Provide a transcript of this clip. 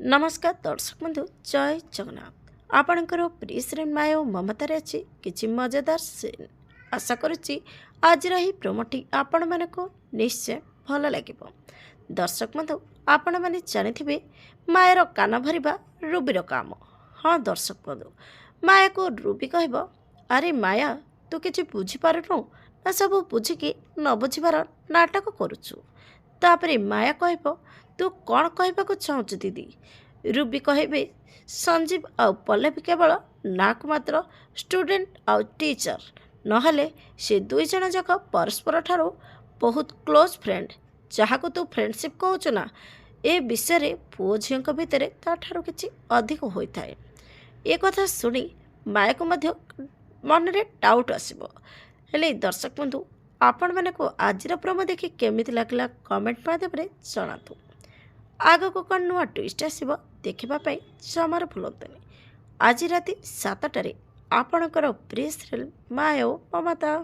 नमस्कार दर्शक बंधु जय जगन्नाथ आपणकर प्रिय श्रेणी माय और ममतार अच्छी किसी मजेदार सीन आशा करुच्ची आज प्रोमोटी आपण मानक निश्चय भल लगे। दर्शक बंधु आपण मैंने जानी मायर कान भरवा रुबीर काम। हाँ दर्शक बंधु माया को रुबी कह अरे माया तू कि बुझीपारुनु ना सब बुझिकी न बुझार नाटक करुचु। तापरे माया कह तू कौन कहवाक चाहूँ दीदी। रुबी कहे संजीव आउ पल्लवी केवल नाक मात्र स्टूडेंट आउ टीचर नहले से दुई जन जाक परस्पर ठारू बहुत क्लोज फ्रेंड जहाँ को तू फ्रेंडशिप कहूँ ना ए विषय पुओ झील भितर ताठारू किछि अधिक होता है। ये कथा शुणी माया को मध्य मन में डाउट आसब। हेले दर्शक बंधु आपण मानक आज प्रोमो देखि केमिति लागला कमेंट माध्यम जनातु। आगक कौन नुआ ट्विस्ट आसब देखापी जमार भूलतुनि। आज राति 7टार आपणकर प्रिय सीरियल माया और ममता।